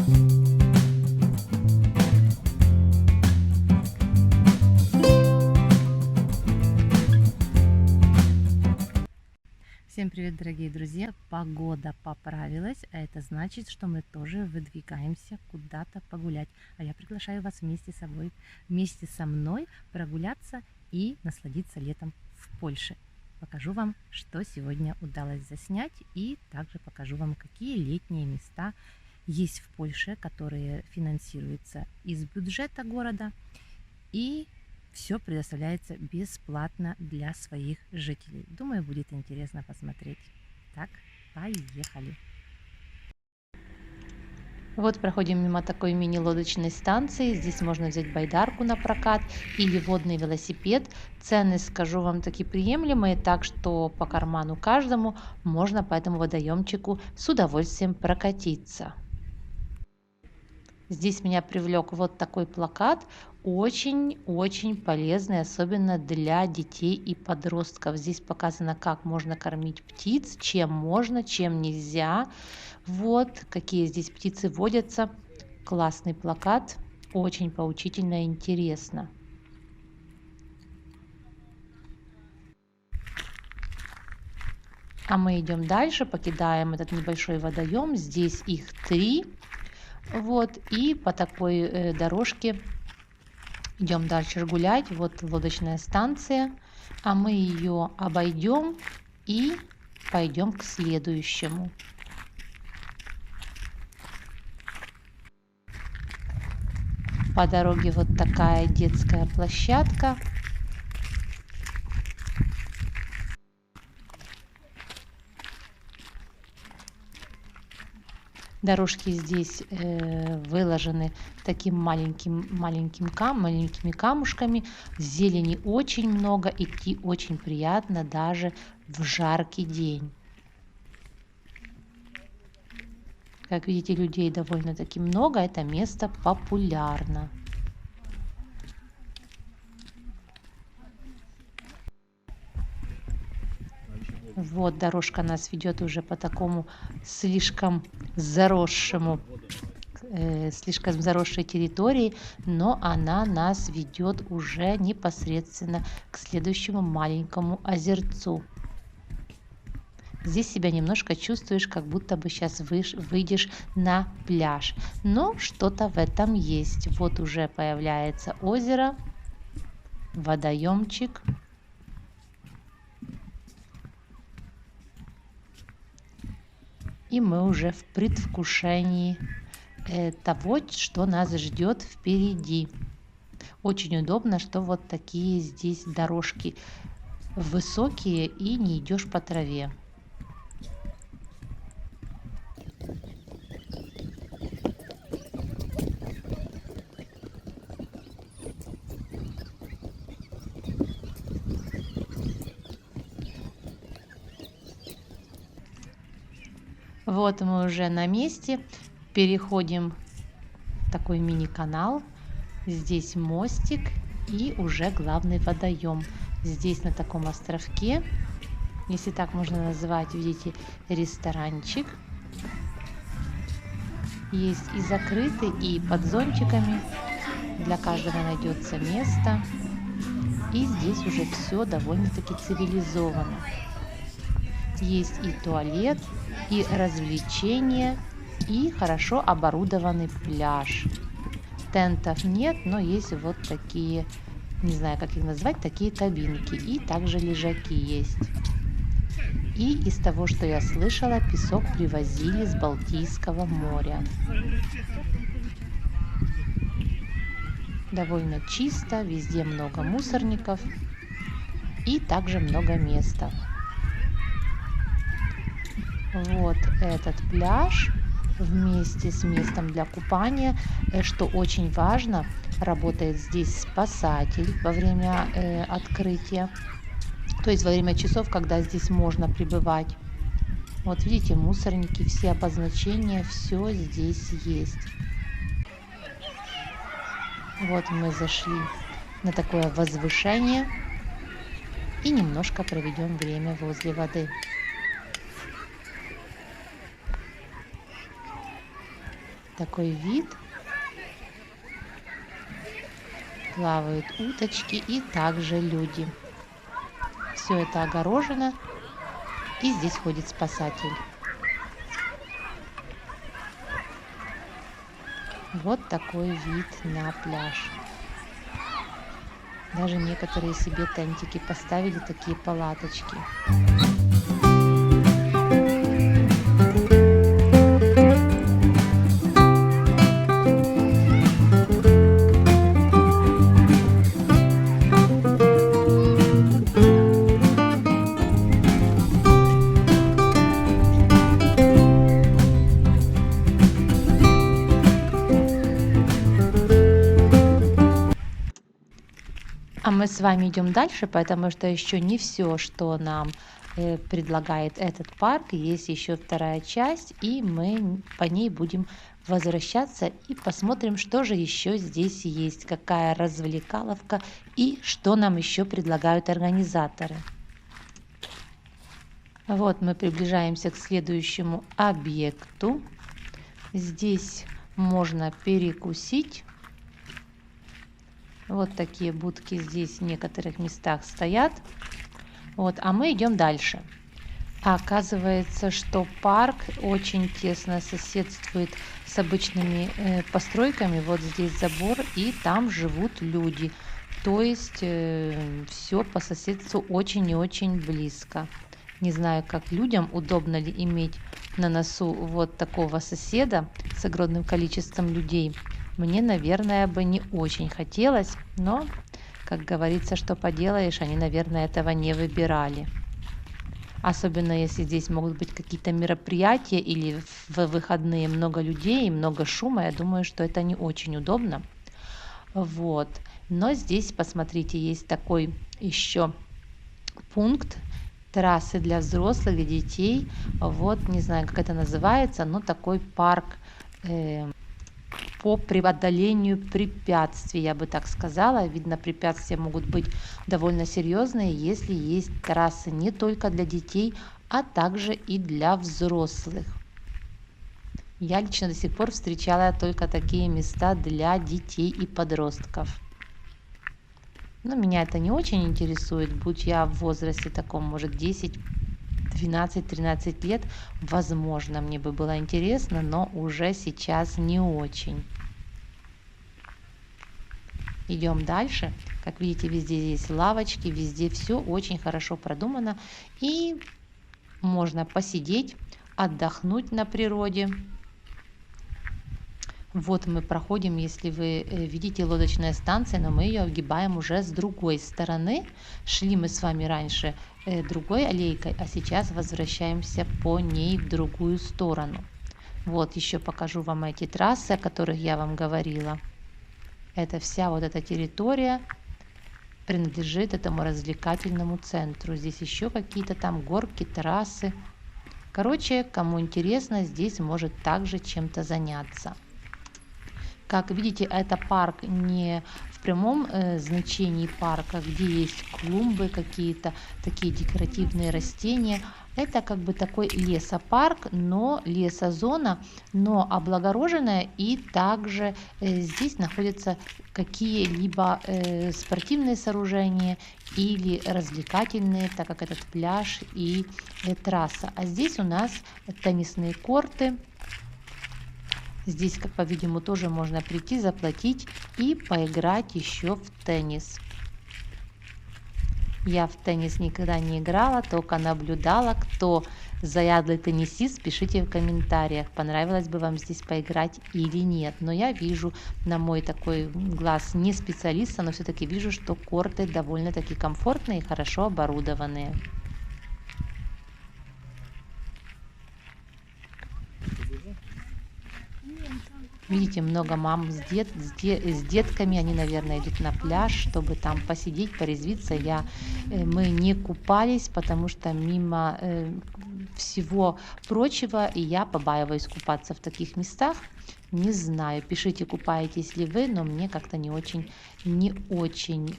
Всем привет, дорогие друзья! Погода поправилась, а это значит, что мы тоже выдвигаемся куда-то погулять. А я приглашаю вас вместе со мной прогуляться и насладиться летом в Польше. Покажу вам, что сегодня удалось заснять, и также покажу вам, какие летние места есть в Польше, которые финансируются из бюджета города, и все предоставляется бесплатно для своих жителей. Думаю, будет интересно посмотреть. Так, поехали! Вот проходим мимо такой мини-лодочной станции. Здесь можно взять байдарку на прокат или водный велосипед. Цены, скажу вам, такие приемлемые, так что по карману каждому можно по этому водоемчику с удовольствием прокатиться. Здесь меня привлек вот такой плакат, очень-очень полезный, особенно для детей и подростков. Здесь показано, как можно кормить птиц, чем можно, чем нельзя. Вот какие здесь птицы водятся. Классный плакат, очень поучительно и интересно. А мы идем дальше, покидаем этот небольшой водоем. Здесь их 3. Вот, и по такой дорожке идем дальше гулять. Вот лодочная станция, а мы ее обойдем и пойдем к следующему. По дороге вот такая детская площадка. Дорожки здесь выложены таким маленькими камушками. Зелени очень много, идти очень приятно даже в жаркий день. Как видите, людей довольно-таки много, это место популярно. Вот дорожка нас ведет уже по такому слишком заросшей территории, но она нас ведет уже непосредственно к следующему маленькому озерцу. Здесь себя немножко чувствуешь, как будто бы сейчас выйдешь на пляж. Но что-то в этом есть. Вот уже появляется озеро, водоемчик. И мы уже в предвкушении того, что нас ждет впереди. Очень удобно, что вот такие здесь дорожки высокие и не идешь по траве. Вот мы уже на месте, переходим в такой мини-канал, здесь мостик и уже главный водоем. Здесь на таком островке, если так можно назвать, видите, ресторанчик. Есть и закрытый, и под зонтиками, для каждого найдется место. И здесь уже все довольно-таки цивилизованно. Есть и туалет, и развлечения, и хорошо оборудованный пляж. Тентов нет, но есть вот такие, не знаю, как их назвать, такие кабинки. И также лежаки есть. И из того, что я слышала, песок привозили с Балтийского моря. Довольно чисто, везде много мусорников и также много места. Вот этот пляж вместе с местом для купания. Что очень важно, работает здесь спасатель во время открытия, то есть во время часов, когда здесь можно пребывать. Вот видите, мусорники, все обозначения, все здесь есть. Вот мы зашли на такое возвышение и немножко проведем время возле воды. такой вид. Плавают уточки и также люди. Все это огорожено, и здесь ходит спасатель. Вот такой вид на пляж. Даже некоторые себе тентики поставили, такие палаточки. А мы с вами идем дальше, потому что еще не все, что нам предлагает этот парк. Есть еще вторая часть, и мы по ней будем возвращаться и посмотрим, что же еще здесь есть, какая развлекаловка и что нам еще предлагают организаторы. Вот мы приближаемся к следующему объекту. Здесь можно перекусить. Вот такие будки здесь в некоторых местах стоят. Вот, а мы идем дальше. Оказывается, что парк очень тесно соседствует с обычными постройками. Вот здесь забор, и там живут люди. То есть все по соседству очень и очень близко. Не знаю, как людям удобно ли иметь на носу вот такого соседа с огромным количеством людей. Мне, наверное, бы не очень хотелось, но, как говорится, что поделаешь, они, наверное, этого не выбирали. Особенно, если здесь могут быть какие-то мероприятия или в выходные много людей и много шума, я думаю, что это не очень удобно. Вот. Но здесь, посмотрите, есть такой еще пункт, трассы для взрослых, для детей. Вот, не знаю, как это называется, но такой парк по преодолению препятствий, я бы так сказала. Видно, препятствия могут быть довольно серьезные, если есть трассы не только для детей, а также и для взрослых. Я лично до сих пор встречала только такие места для детей и подростков. Но меня это не очень интересует, будь я в возрасте таком, может, 10, 12, 13 лет, возможно, мне бы было интересно, но уже сейчас не очень. Идем дальше. Как видите, везде есть лавочки, везде все очень хорошо продумано. И можно посидеть, отдохнуть на природе. Вот мы проходим, если вы видите, лодочная станция, но мы ее огибаем уже с другой стороны. Шли мы с вами раньше другой аллейкой, а сейчас возвращаемся по ней в другую сторону. Вот еще покажу вам эти трассы, о которых я вам говорила. Это вся вот эта территория принадлежит этому развлекательному центру. Здесь еще какие-то там горки, трассы. Короче, кому интересно, здесь может также чем-то заняться. Как видите, это парк не в прямом значении парка, где есть клумбы, какие-то такие декоративные растения. Это как бы такой лесопарк, но лесозона, но облагороженная, и также здесь находятся какие-либо спортивные сооружения или развлекательные, так как этот пляж и трасса. А здесь у нас теннисные корты. Здесь, как по-видимому, тоже можно прийти, заплатить и поиграть еще в теннис. Я в теннис никогда не играла, только наблюдала. Кто заядлый теннисист, пишите в комментариях, понравилось бы вам здесь поиграть или нет. Но я вижу, на мой такой глаз не специалиста, но все-таки вижу, что корты довольно-таки комфортные и хорошо оборудованные. Видите, много мам с детками, они, наверное, идут на пляж, чтобы там посидеть, порезвиться. Мы не купались, потому что мимо всего прочего, и я побаиваюсь купаться в таких местах. Не знаю, пишите, купаетесь ли вы, но мне как-то не очень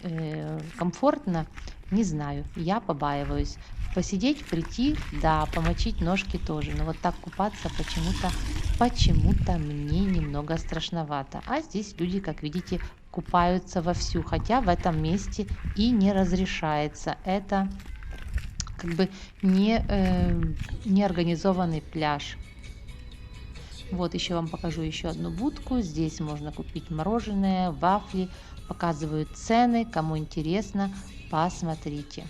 комфортно. Не знаю, я побаиваюсь. Посидеть, прийти, да, помочить ножки тоже. Но вот так купаться почему-то мне немного немного страшновато. А здесь люди, как видите, купаются вовсю, хотя в этом месте и не разрешается. Это как бы не организованный пляж. Вот еще вам покажу еще одну будку. Здесь можно купить мороженое, вафли. Показывают цены. Кому интересно, посмотрите,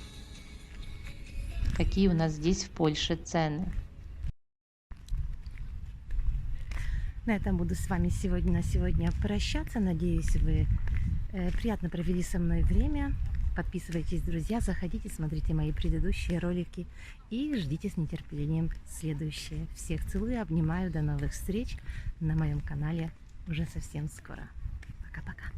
какие у нас здесь в Польше цены. На этом буду с вами на сегодня прощаться. Надеюсь, вы приятно провели со мной время. Подписывайтесь, друзья, заходите, смотрите мои предыдущие ролики и ждите с нетерпением следующие. Всех целую, обнимаю, до новых встреч на моем канале уже совсем скоро. Пока-пока.